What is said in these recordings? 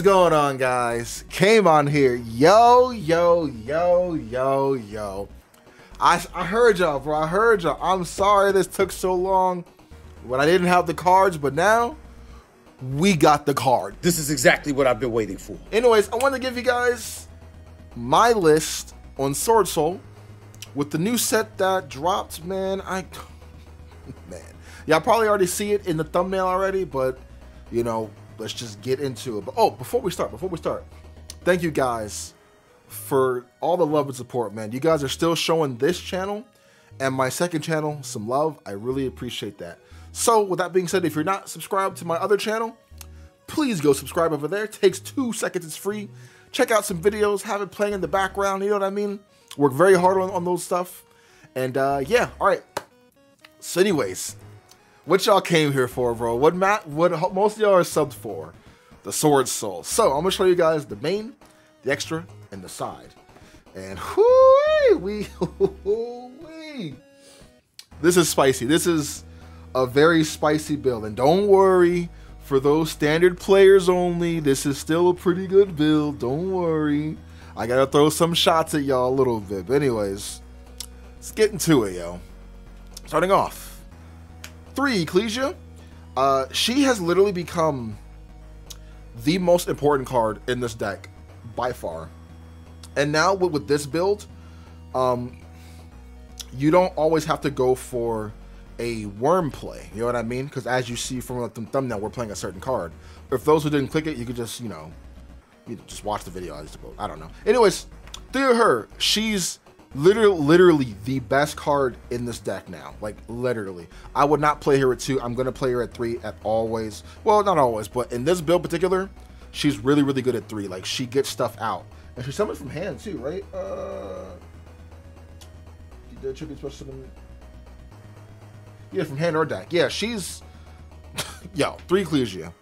What's going on, guys? Came on here. Yo. I heard y'all, bro. I heard y'all. I'm sorry this took so long when I didn't have the cards, but now we got the card. This is exactly what I've been waiting for. Anyways, I want to give you guys my list on Sword Soul with the new set that dropped, man. Y'all probably already see it in the thumbnail already, but you know, let's just get into it. But before we start, thank you guys for all the love and support, man. You guys are still showing this channel and my second channel some love. I really appreciate that. So with that being said, if you're not subscribed to my other channel, please go subscribe over there. It takes 2 seconds, it's free. Check out some videos, have it playing in the background, you know what I mean? Work very hard on those stuff. And yeah, all right. So anyways, what y'all came here for, bro? What most of y'all are subbed for? The Sword Soul. So I'm gonna show you guys the main, the extra, and the side. And this is spicy. This is a very spicy build. And don't worry, for those standard players only, this is still a pretty good build. Don't worry. I gotta throw some shots at y'all a little bit. But anyways, let's get into it, yo. Starting off. 3 Ecclesia. She has literally become the most important card in this deck by far. And now with this build, you don't always have to go for a worm play. You know what I mean? Because as you see from the thumbnail, we're playing a certain card. If those who didn't click it, you could just, you just watch the video, I suppose. I don't know. Anyways, through her, she's literally the best card in this deck now. Like, literally. I would not play her at 2. I'm going to play her at 3 at always. Well, not always, but in this build in particular, she's really good at 3. Like, she gets stuff out. And she summons from hand, too, right? The tribute special summon. Yeah, from hand or deck. Yeah, she's... Yo, 3 Ecclesia.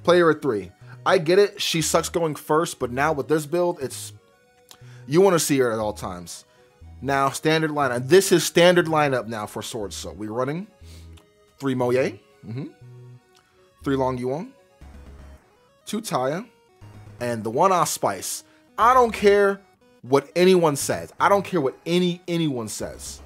Play her at 3. I get it. She sucks going first, but now with this build, it's... You want to see her at all times. Now, standard lineup. This is standard lineup now for Sword Soul. We're running 3 Moye, 3 Long Yuan, 2 Taya, and the 1 Allspice. I don't care what anyone says. I don't care what anyone says.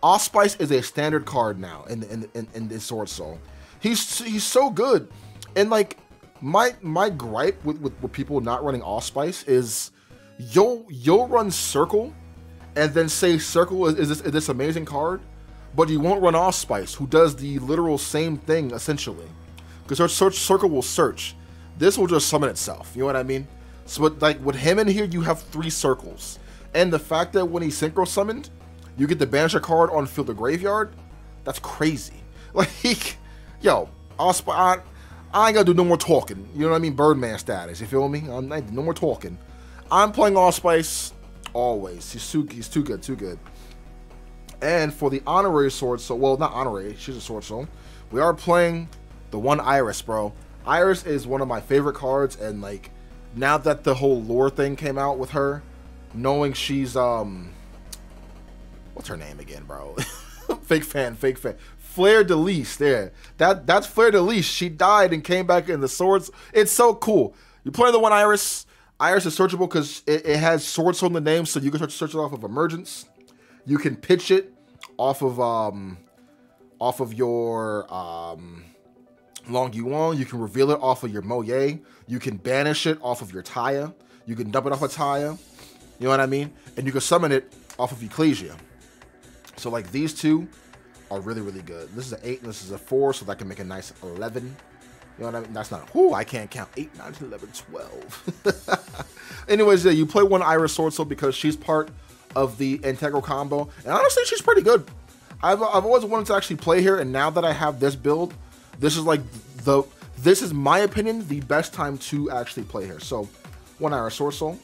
Allspice is a standard card now in this Sword Soul. He's so good, and like my gripe with people not running Allspice is you'll run Circle. And then say Circle is this amazing card, but you won't run Allspice, who does the literal same thing essentially. Because her Circle will search. This will just summon itself. You know what I mean? So like with him in here, you have 3 circles. And the fact that when he's synchro summoned, you get the Banisher card on Field of Graveyard, that's crazy. Like, yo, Allspice, I ain't gonna do no more talking. You know what I mean? Birdman status, you feel me? No more talking. I'm playing Allspice. Always. He's too good. And for the honorary Sword Soul, well, not honorary, she's a Sword Soul. We are playing the 1 Iris, bro. Iris is one of my favorite cards, and like now that the whole lore thing came out with her, knowing she's what's her name again, bro? fake fan. Fleur de Lis, there. That's Fleur de Lis. She died and came back in the swords. It's so cool. You're playing the 1 Iris. Iris is searchable because it has Sword Soul in the name, so you can search it off of Emergence. You can pitch it off of your Long Yuan. You can reveal it off of your Moye. You can banish it off of your Taya. You can dump it off of Taya. You know what I mean? And you can summon it off of Ecclesia. So like these 2 are really good. This is an 8 and this is a 4, so that can make a nice 11. You know what I mean? That's not... Whoo, I can't count. 8, 9, 10, 11, 12. Anyways, yeah, you play 1 Iris Sword Soul because she's part of the integral combo. And honestly, she's pretty good. I've always wanted to actually play her, and now that I have this build, this is like this is my opinion, the best time to actually play her. So, 1 Iris Sword Soul.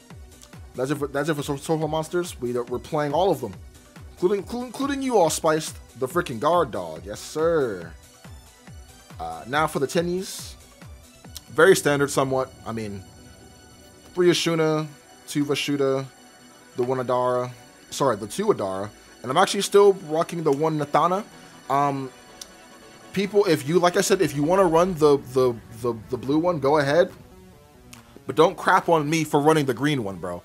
That's it for Soulful Monsters. We're playing all of them. Including you, Allspice, the freaking guard dog. Yes, sir. Now for the tennies, very standard somewhat. I mean, 3 Ashuna, 2 Vashuda, the 1 Adara, sorry, the 2 Adara, and I'm actually still rocking the 1 Nathana. People, if you, like I said, if you want to run the blue one, go ahead. but don't crap on me for running the green one, bro.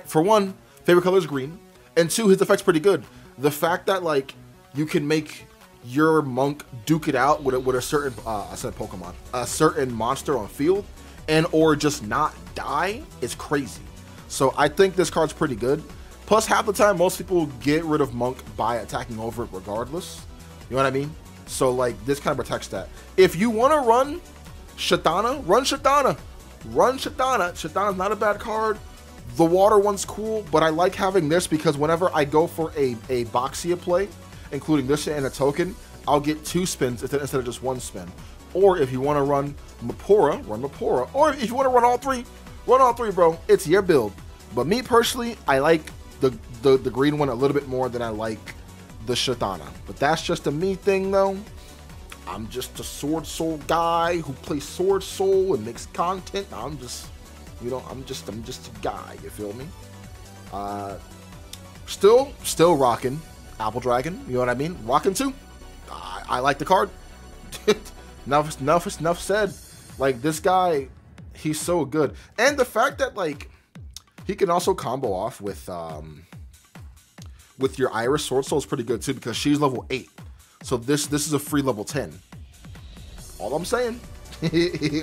For one, favorite color is green, and two, his effect's pretty good. The fact that like you can make your monk duke it out with a certain I said Pokemon, a certain monster on field, and or just not die is crazy. So I think this card's pretty good. Plus, half the time, most people get rid of monk by attacking over it regardless. You know what I mean? So like this kind of protects that. If you want to run Shatana, run Shatana. Run Shatana. Shatana's not a bad card. The water one's cool, but I like having this because whenever I go for a Boxia play, including this and a token, I'll get 2 spins instead of just 1 spin. Or if you want to run Mapora, run Mapora. Or if you want to run all 3, bro. It's your build. But me personally, I like the green one a little bit more than I like the Shatana. But that's just a me thing, though. I'm just a Sword Soul guy who plays Sword Soul and makes content. I'm just, you know, I'm just a guy. You feel me? Still rocking Apple Dragon. You know what I mean? Rocking too. I like the card. enough said. Like this guy, he's so good, and the fact that like he can also combo off with your Iris Sword Soul is pretty good too because she's level 8. So this is a free level 10. All I'm saying.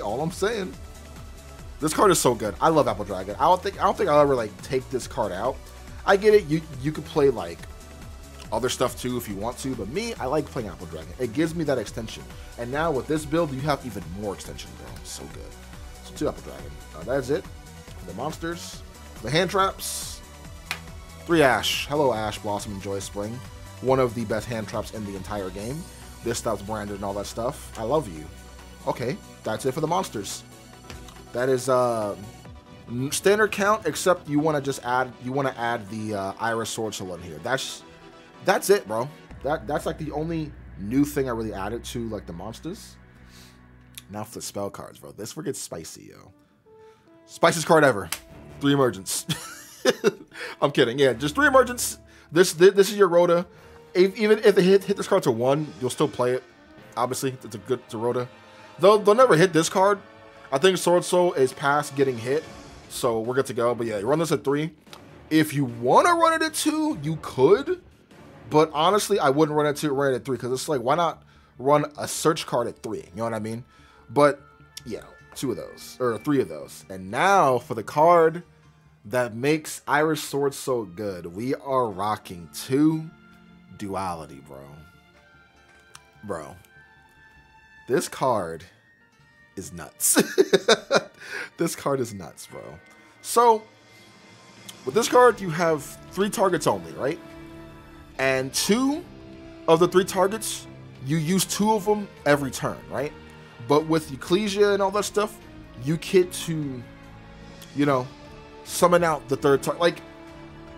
All I'm saying. This card is so good. I love Apple Dragon. I don't think I'll ever like take this card out. I get it. You could play like other stuff too if you want to, but me, I like playing Apple Dragon. It gives me that extension. And now with this build, you have even more extension, bro. So good. So 2 Apple Dragon. That's it for the monsters. The hand traps. 3 Ash. Hello Ash, Blossom, and Joy Spring. One of the best hand traps in the entire game. This stuff's branded and all that stuff. I love you. Okay, that's it for the monsters. That is standard count, except you want to just add the Iris Sword Soul in here. That's it, bro. That's like the only new thing I really added to like the monsters. Now for the spell cards, bro. This one gets spicy, yo. Spiciest card ever. 3 emergence. I'm kidding. Yeah, just 3 emergence. This is your Rhoda. Even if they hit this card to 1, you'll still play it. Obviously, it's a good Rhoda. They'll never hit this card. I think Sword Soul is past getting hit, so we're good to go. But yeah, run this at 3. If you want to run it at 2, you could. But honestly, I wouldn't run it at 3 because it's like, why not run a search card at 3? You know what I mean? But yeah, 2 of those or 3 of those. And now for the card that makes Iris Sword so good, we are rocking 2 Duality, bro. This card is nuts. This card is nuts, bro. So with this card, you have 3 targets only, right? And 2 of the 3 targets, you use 2 of them every turn, right? But with Ecclesia and all that stuff, you get to, you know, summon out the 3rd target. Like,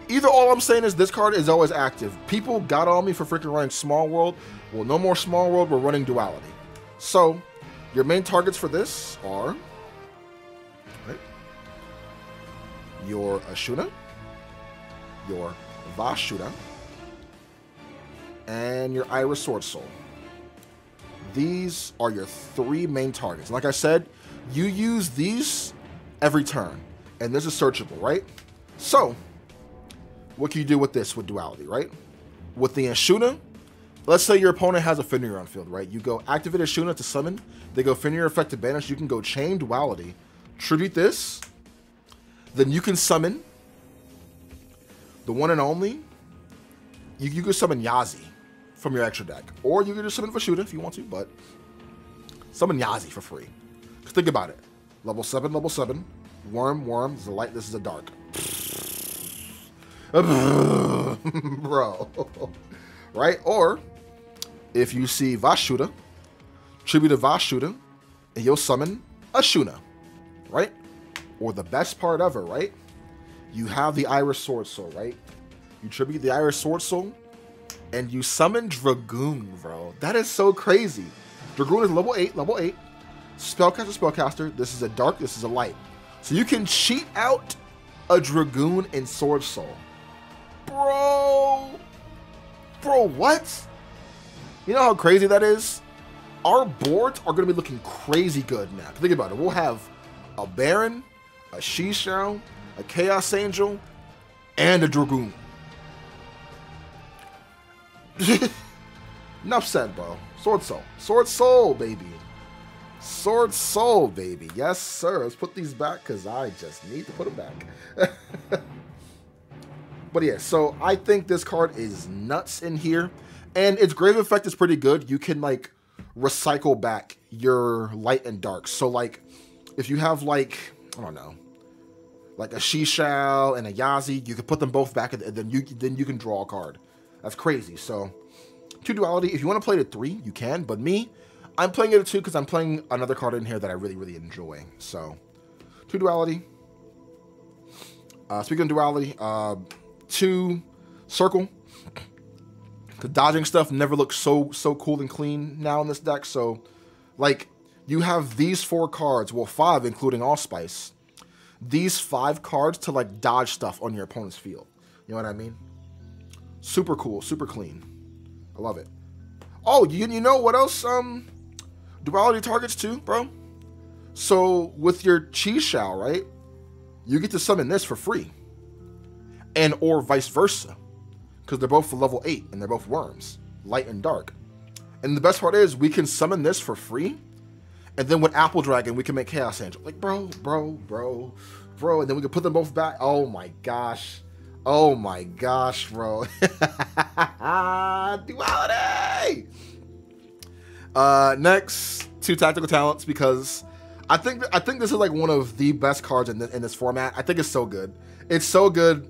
either all I'm saying is this card is always active. People got on me for freaking running Small World. Well, no more Small World. We're running Duality. So, your main targets for this are, right, your Ashuna, your Vashuna, and your Iris Sword Soul. These are your 3 main targets. Like I said, you use these every turn, and this is searchable, right? So, what can you do with this with Duality, right? With the Ashuna, let's say your opponent has a Fenrir on field, right? You go activate Ashuna to summon, they go Fenrir effect to banish, you can go chain Duality, tribute this, then you can summon the one and only, you can summon Yazi from your extra deck. Or you can just summon Vashuda if you want to, but summon Yazi for free. Think about it. Level 7, Worm, this is a light, this is a dark. Bro. Right? Or, if you see Vashuda, tribute to Vashuda, and you'll summon Ashuna. Right? Or the best part ever, right? You have the Iris Sword Soul, right? You tribute the Iris Sword Soul, and you summon Dragoon, bro. That is so crazy. Dragoon is level 8. Spellcaster. This is a dark, this is a light. So you can cheat out a Dragoon in Sword Soul. Bro, what? You know how crazy that is? Our boards are going to be looking crazy good now. Think about it. We'll have a Baron, a Shishao, a Chaos Angel, and a Dragoon. Enough said, bro. Sword Soul. Sword Soul, baby. Sword Soul, baby. Yes, sir. Let's put these back because I just need to put them back. But yeah, so I think this card is nuts in here. And its Grave Effect is pretty good. You can, like, recycle back your light and dark. So, like, if you have, like, I don't know, like a Shishao and a Yazi, you can put them both back, and then you can draw a card. That's crazy. So, 2 duality. If you want to play it at 3, you can. But me, I'm playing it at 2 because I'm playing another card in here that I really, really enjoy. So, 2 duality. Speaking of duality, 2 circle. The dodging stuff never looks so cool and clean now in this deck. So, like, you have these 4 cards, well, 5 including Allspice. These 5 cards to, like, dodge stuff on your opponent's field. You know what I mean? Super cool, super clean. I love it. Oh, you know what else? Duality targets too, bro. So with your Chi-Shao, right? You get to summon this for free, and or vice versa, because they're both for level 8 and they're both worms, light and dark. And the best part is we can summon this for free, and then with Apple Dragon we can make Chaos Angel. Like bro, and then we can put them both back. Oh my gosh. Oh my gosh, bro. Duality! Next, 2 tactical talents, because I think this is like one of the best cards in this format. I think it's so good. It's so good.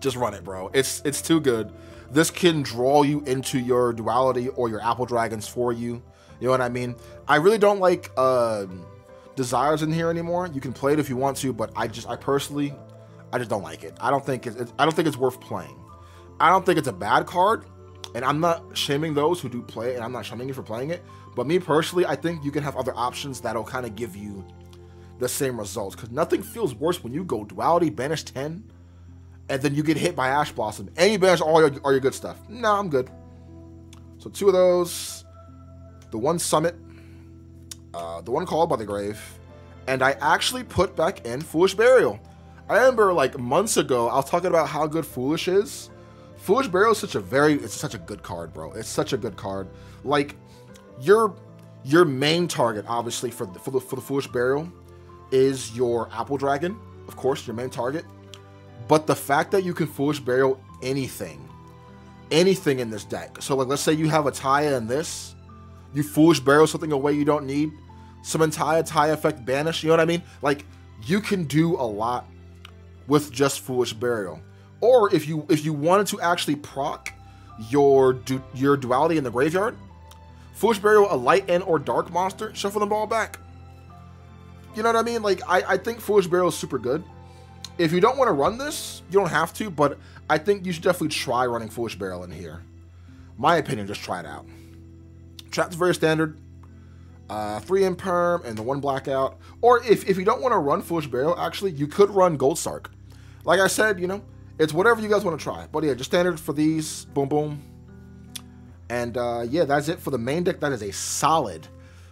Just run it, bro. It's too good. This can draw you into your duality or your Apple Dragons for you. You know what I mean? I really don't like Desires in here anymore. You can play it if you want to, but I personally just don't like it. I don't think it's worth playing. I don't think it's a bad card, and I'm not shaming those who do play it, and I'm not shaming you for playing it. But me personally, I think you can have other options that'll kind of give you the same results, because nothing feels worse when you go duality, banish 10, and then you get hit by Ash Blossom, and you banish all your good stuff. No, I'm good. So 2 of those, the 1 Summit, the 1 Called by the Grave, and I actually put back in Foolish Burial. I remember like months ago, I was talking about how good Foolish is. Foolish Burial is it's such a good card, bro. It's such a good card. Like, your main target, obviously, for the Foolish Burial is your Apple Dragon, of course, your main target. But the fact that you can Foolish Burial anything in this deck. So, like, let's say you have a Taya in this, you Foolish Burial something away you don't need, summon Taya effect banish, you know what I mean? Like, you can do a lot with just Foolish Burial. Or if you wanted to actually proc your duality in the graveyard, Foolish Burial a light and or dark monster, shuffle them all back. You know what I mean? Like, I think Foolish Burial is super good. If you don't want to run this, you don't have to, but I think you should definitely try running Foolish Burial in here. My opinion, just try it out. Trap's very standard. 3 Imperm and the 1 Blackout. Or if you don't want to run Foolish Burial, actually, you could run Gold Sark. Like I said, you know, it's whatever you guys want to try. But yeah, just standard for these. Boom, boom. And yeah, that's it for the main deck. That is a solid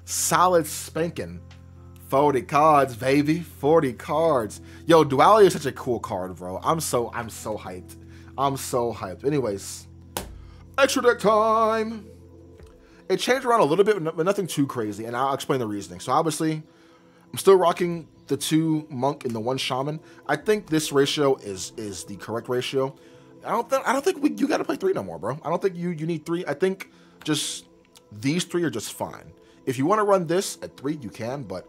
spanking 40 cards, baby. 40 cards. Yo, Duality is such a cool card, bro. I'm so hyped. I'm so hyped. Anyways, extra deck time. It changed around a little bit, but nothing too crazy, and I'll explain the reasoning. So obviously, I'm still rocking the 2 Monk and the 1 Shaman. I think this ratio is the correct ratio. I don't think you got to play 3 no more, bro. I don't think you need 3. I think just these 3 are just fine. If you want to run this at 3, you can, but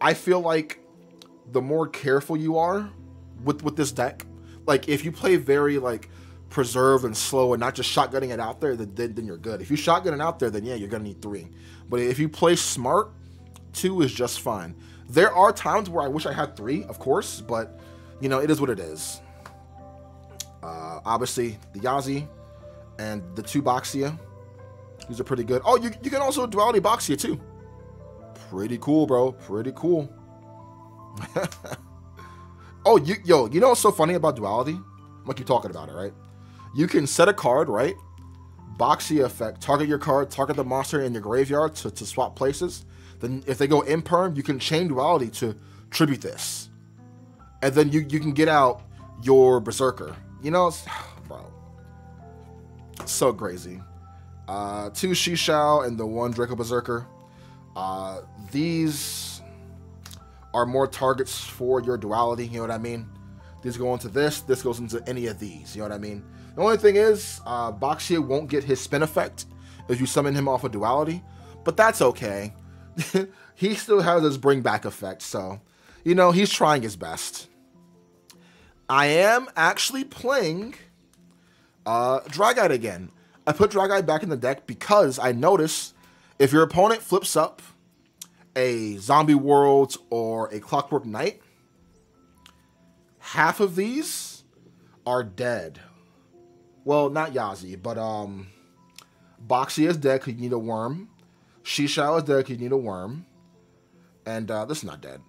I feel like the more careful you are with this deck, like if you play very like preserved and slow and not just shotgunning it out there, then you're good. If you shotgun it out there, then yeah, you're gonna need 3. But if you play smart, 2 is just fine. There are times where I wish I had 3, of course, but you know, it is what it is. Obviously the Yazi and the 2 Boxia, these are pretty good. Oh, you can also duality Boxia too. Pretty cool, bro. Pretty cool. Oh, you know what's so funny about duality? I'm gonna keep talking about it, right? You can set a card, right? Boxia effect, target your card, target the monster in your graveyard to swap places. Then if they go Imperm, you can chain duality to tribute this. and then you can get out your Berserker. You know, bro, it's so crazy. 2 Shishao and the 1 Draco Berserker. These are more targets for your duality, you know what I mean? These go into this goes into any of these, you know what I mean? The only thing is, Baxia won't get his spin effect if you summon him off of duality, but that's okay. He still has his bring back effect, so, you know, he's trying his best. I am actually playing Dragite again. I put Dragite back in the deck because I noticed if your opponent flips up a Zombie World or a Clockwork Knight, half of these are dead. Well, not Yazi, but Baxia is dead because you need a worm. Shishao is dead because you need a worm. And this is not dead.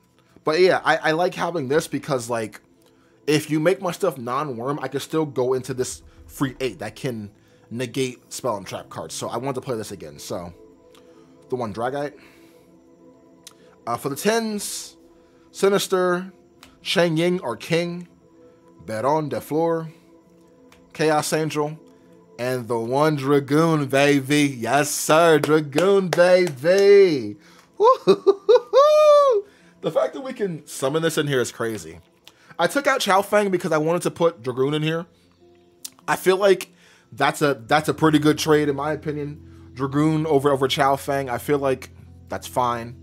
But yeah, I like having this because, like, if you make my stuff non-worm, I can still go into this free 8 that can negate spell and trap cards. So I wanted to play this again. So the 1 Dragite. For the 10s, Sinister, Shang Ying or King, Baron de Fleur, Chaos Angel, and the 1 Dragoon, baby. Yes, sir, Dragoon, baby. Woo-hoo-hoo-hoo. The fact that we can summon this in here is crazy. I took out Chao Feng because I wanted to put Dragoon in here. I feel like that's a pretty good trade in my opinion. Dragoon over Chao Feng. I feel like that's fine.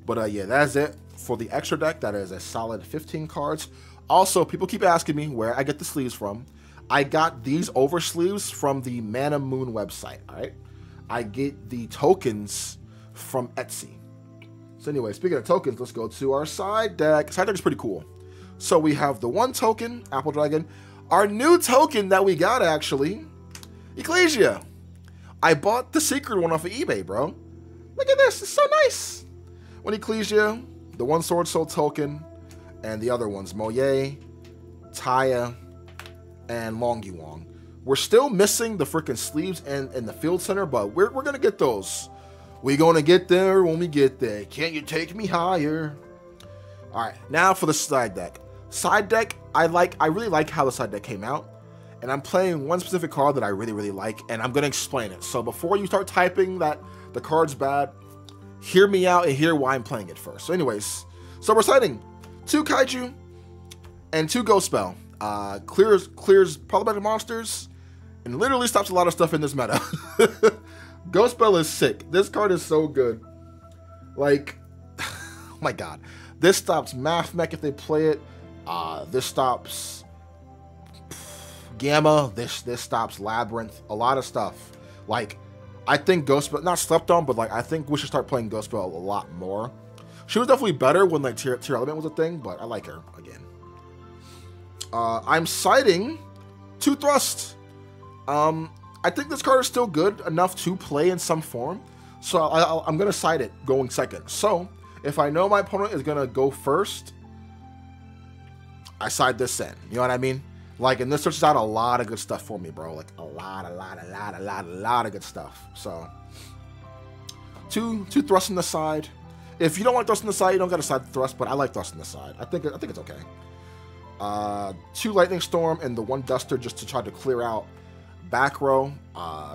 But yeah, that's it for the extra deck. That is a solid 15 cards. Also, people keep asking me where I get the sleeves from. I got these over sleeves from the Mana Moon website, all right? I get the tokens from Etsy. So anyway, speaking of tokens, let's go to our side deck. Side deck is pretty cool. So we have the 1 token, Apple Dragon. Our new token that we got, actually, Ecclesia. I bought the secret one off of eBay, bro. Look at this, it's so nice. 1 Ecclesia, the 1 Sword Soul token, and the other ones, Moye, Taya, and Longyuan. We're still missing the freaking sleeves and the field center, but we're gonna get those. We're gonna get there when we get there. Can't you take me higher? All right, now for the side deck. Side deck, I really like how the side deck came out, and I'm playing one specific card that I really like, and I'm gonna explain it. So before you start typing that the card's bad, hear me out and hear why I'm playing it first. So anyways, so we're citing 2 Kaiju and 2 Ghost Spell. Clears problematic monsters and literally stops a lot of stuff in this meta. Ghost Spell is sick. This card is so good. Like, oh my god. This stops Math Mech if they play it. This stops Gamma. This stops Labyrinth. A lot of stuff. Like, I think Ghost Spell, not slept on, but like I think we should start playing Ghost Spell a lot more. She was definitely better when like Tier Element was a thing, but I like her again. I'm citing 2 Thrust. I think this card is still good enough to play in some form, so I'm gonna cite it going second. So if I know my opponent is gonna go first, I side this in. You know what I mean? Like, and this searches out a lot of good stuff for me, bro. Like a lot of good stuff. So 2 Thrust on the side. If you don't like Thrust on the side, you don't gotta side Thrust, but I like Thrust on the side. I think it's okay. 2 Lightning Storm and the 1 Duster just to try to clear out back row,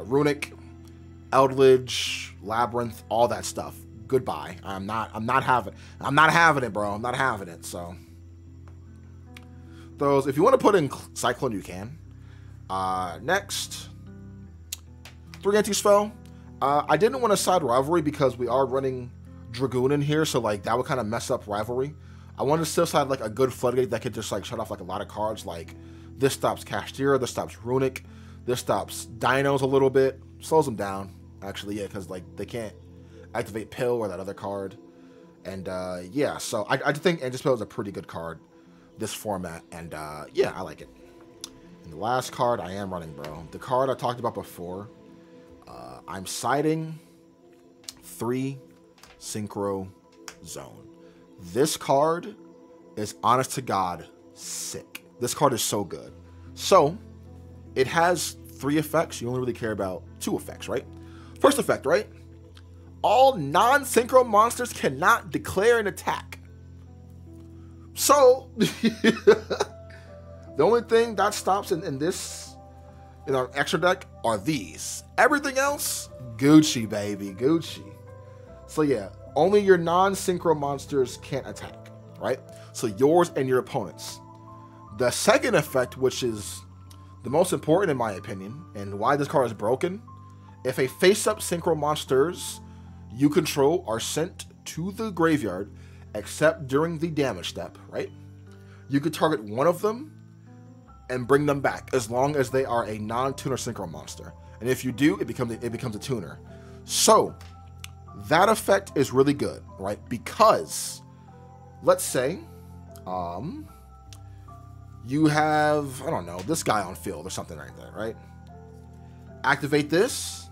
Runic, Eldritch, Labyrinth, all that stuff. Goodbye. I'm not having it, bro. I'm not having it. So those, if you want to put in Cyclone, you can. Next, 3 Anti-Spell. I didn't want to side Rivalry because we are running Dragoon in here, so like that would kind of mess up Rivalry. I wanted to still side like a good Floodgate that could just like shut off like a lot of cards. Like this stops Kashtira, this stops Runic, this stops Dinos a little bit, slows them down. Actually, yeah, because like they can't activate Pill or that other card. And yeah, so I think Anti-Spell is a pretty good card this format, and yeah, I like it. And the last card I am running, bro, the card I talked about before, I'm siding 3 Synchro Zone. This card is, honest to God, sick. This card is so good. So it has 3 effects. You only really care about 2 effects, right? First effect, right? All non-synchro monsters cannot declare an attack. So, the only thing that stops in this, in our extra deck, are these. Everything else, Gucci, baby, Gucci. So yeah, only your non-synchro monsters can't attack, right? So yours and your opponents. The second effect, which is the most important in my opinion, and why this card is broken, if a face-up synchro monsters you control are sent to the graveyard, except during the damage step, right? You could target one of them and bring them back, as long as they are a non-tuner synchro monster. And if you do, it becomes a tuner. So that effect is really good, right? Because let's say you have, I don't know, this guy on field or something like that, right? Activate this.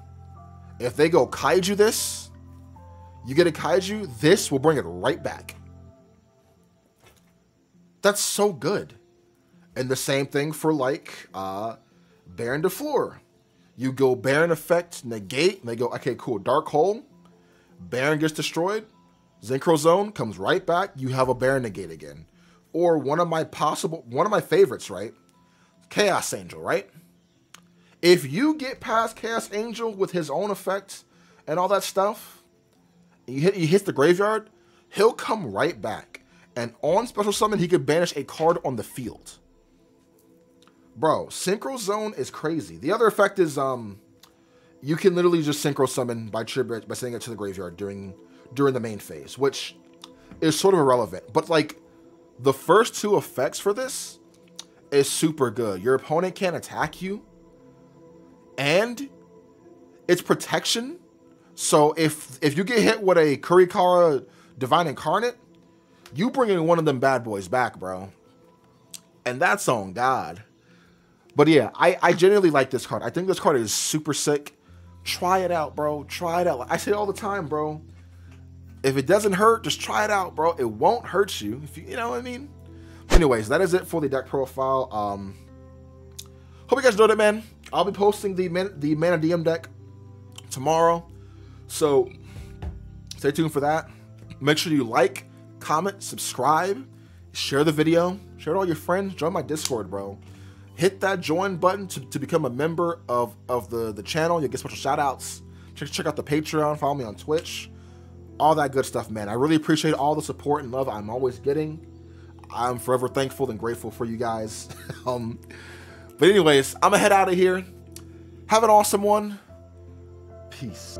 If they go Kaiju this, you get a Kaiju, this will bring it right back. That's so good. And the same thing for like Baron de Fleur. You go Baron effect, negate, and they go, okay, cool, Dark Hole. Baron gets destroyed. Synchro Zone comes right back. You have a Baron negate again. Or one of my favorites, right? Chaos Angel, right? If you get past Chaos Angel with his own effects and all that stuff, he hits the graveyard, he'll come right back. And on special summon, he could banish a card on the field. Bro, Synchro Zone is crazy. The other effect is you can literally just Synchro Summon by sending it to the graveyard during the main phase, which is sort of irrelevant. But like the first two effects for this is super good. Your opponent can't attack you, and it's protection. So if you get hit with a Kurikara Divine Incarnate, you bringing one of them bad boys back, bro. And that's on God. But yeah, I genuinely like this card. I think this card is super sick. Try it out, bro. Try it out. I say it all the time, bro. If it doesn't hurt, just try it out, bro. It won't hurt you. If you know what I mean? Anyways, that is it for the deck profile. Hope you guys enjoyed it, man. I'll be posting the Mana DM deck tomorrow. So stay tuned for that. Make sure you like, comment, subscribe, share the video, share it with all your friends, join my Discord, bro. Hit that join button to become a member of the channel. You'll get special shout outs. Check out the Patreon, follow me on Twitch. All that good stuff, man. I really appreciate all the support and love I'm always getting. I'm forever thankful and grateful for you guys. But anyways, I'm gonna head out of here. Have an awesome one. Peace.